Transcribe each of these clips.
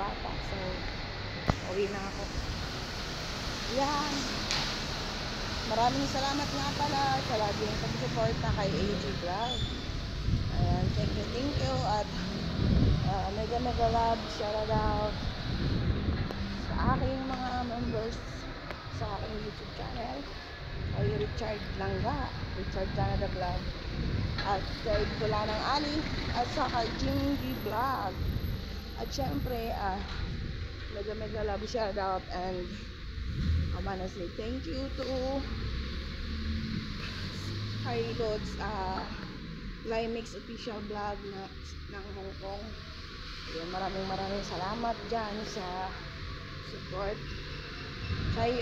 bata. So, uwi na ako. Yan. Maraming salamat nga pala sa lagi yung pag-suporta kay AG Vlog. Ayan, thank you. At mega love, shout out sa aking mga members sa aking YouTube channel. Kay Richard Langga, Richard Canada Vlog. At kay Tulanang Ali. At sa kay Jingy Vlog. At syempre, mega love, shout out, and I wanna say thank you to kay Lods Limix official vlog ng Hong Kong. Ayun, maraming salamat dyan sa support. Kay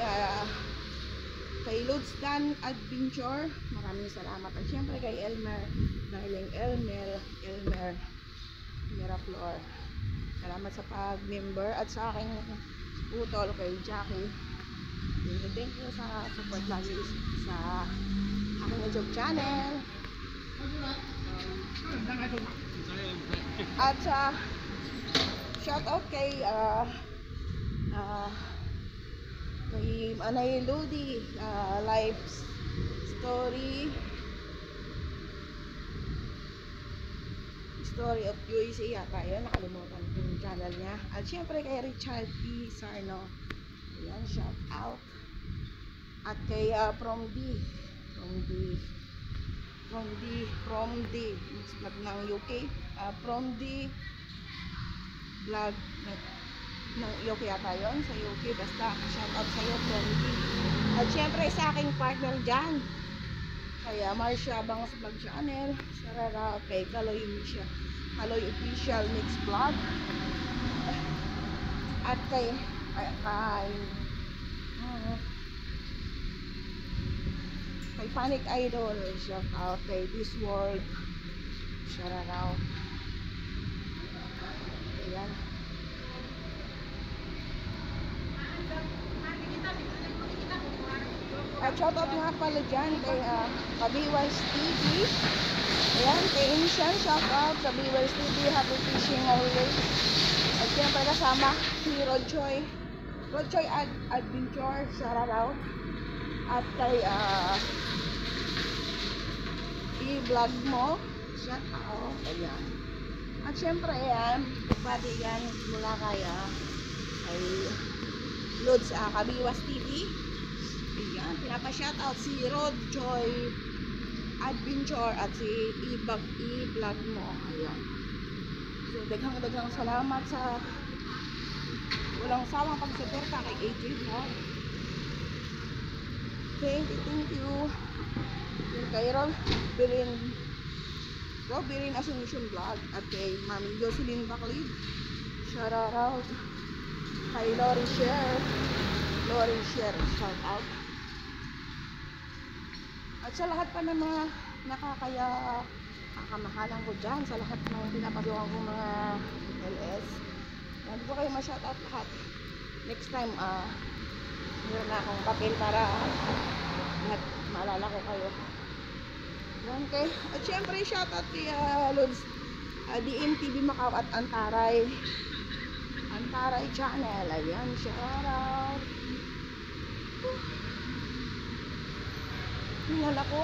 Lods Dan Adventure, maraming salamat. At syempre kay Elmer Miraflor, salamat sa pag-member. At sa aking utol kay Jackie, thank you sa support lagi sa aking YouTube channel. At shout out kay Anay Ludi live story of USA yata yun, nakalimutan ko yung channel niya. At syempre kay Richard P. Sarno, ayan, shout out. At kay From D vlog ng UK, From D vlog ng UK yata yun, sa UK. Basta shout out sa'yo, From D. At syempre sa aking partner dyan, kaya Marcia Bangas Vlog Channel, sarara kay Kaloy Official Mix Vlog. At kay Panic Idol, shout out kay This World, shout out. Ayan. At shout out nga pala dyan kay Kabiwais TV. Ayan, kay Inshan, shout out sa Kabiwais TV, happy fishing always. At siyempre kasama si Rodchoy Adventure, shout out. At kay i-vlog mo, shout out. Ayan. At syempre yan, pati yan mula kay Lods Kabiwas TV. Ayan, pinapa-shout out si Rodjoy Adventure at si i-vlog mo. Ayan. So daghang salamat sa walang sawang pagsuporta kay AJ Vlog. Thank you. Kay Robirin Asuncion Vlog. At kay Mami Jocelyn Baclid, shout out. Kay Lori Share, shout out. At sa lahat pa ng mga nakakamahalan ko dyan, sa lahat ng pinapagawa ko mga LS, hindi ko kayo ma-shout out lahat. Next time, meron na akong papel para maalala ko kayo. Okay. At syempre shout out kay Lods DMTV Macau at Antaray channel. Ayan, shout out. Hinala ko.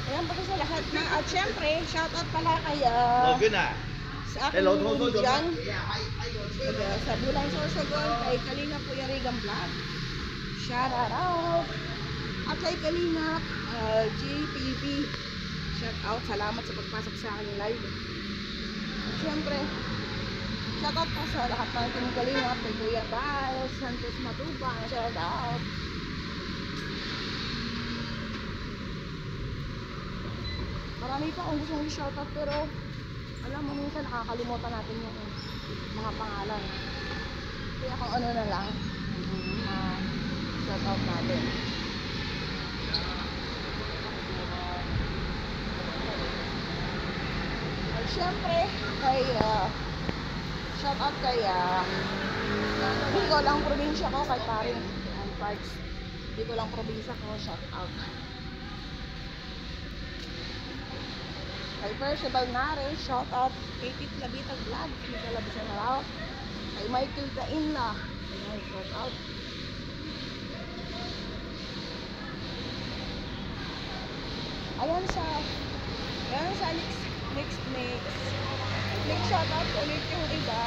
Ayan, pati sa lahat na. At syempre shout out pala kay sa akin dyan sa Bulan Sorsogon, kay Kalinga Puyarigang Vlog, shout out. At kay Kalinga GTV, shout out, salamat sa pagpasok sa aking live. At syempre shout out pa sa lahat ng Team Kalinga, kay Kuya Bal Santos Matubang, shout out. Marami pa akong gustong i-shout out, pero alam mo, minsan nakakalimutan natin yung mga pangalan. Kaya kung ano na lang shout out natin. At syempre kay shout out kay Bicol lang probinsya ko, kay paring Parks. Bicol lang probinsya ko, shout out. Kay Percival Nare, shout out kay Titla Bitag Vlog, Misalabas na Marao, kay Michael Dainla, ayan, shout out. Ayan sa next shout out ulit yung iba.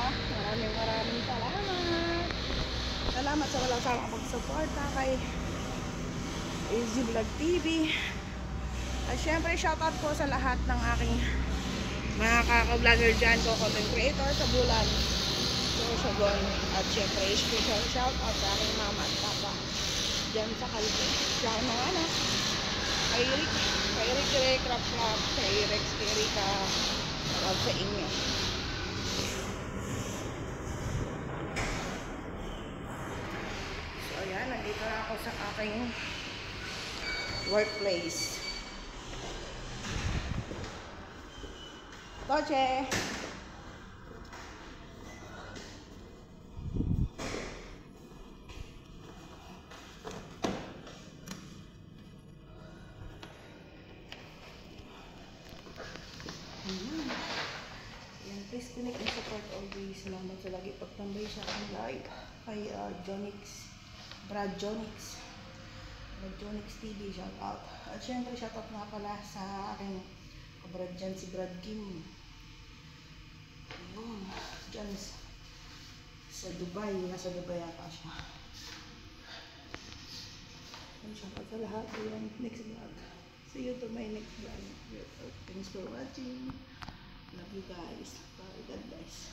Maraming salamat. Salamat sa walang sawang pagsuporta kay AZ Vlog TV. At syempre shoutout po sa lahat ng aking mga kaka-vlogger dyan ko, content creator sa Bulan, Sorsogon. At syempre special shoutout sa aking mama at papa dyan sa Calpe. Sa aking mga anak, kay Rick, Rap, kay Rex, kay Rika, shoutout sa inyo. So ayan, nandito na ako sa aking workplace. Toche! Yan, please connect and support always. Salamat sa lagi pagtambay sa aking live. Kay Brad Jonix TV, shout out. At syempre shout out nga pala sa aking kabrad dyan, si Brad Kim. Ayun, dyan sa Dubai, nasa Dubai ata siya. Ayun, shout out sa lahat. Ayun, next vlog. See you to my next vlog. Thanks for watching. Love you guys. Bye, God bless.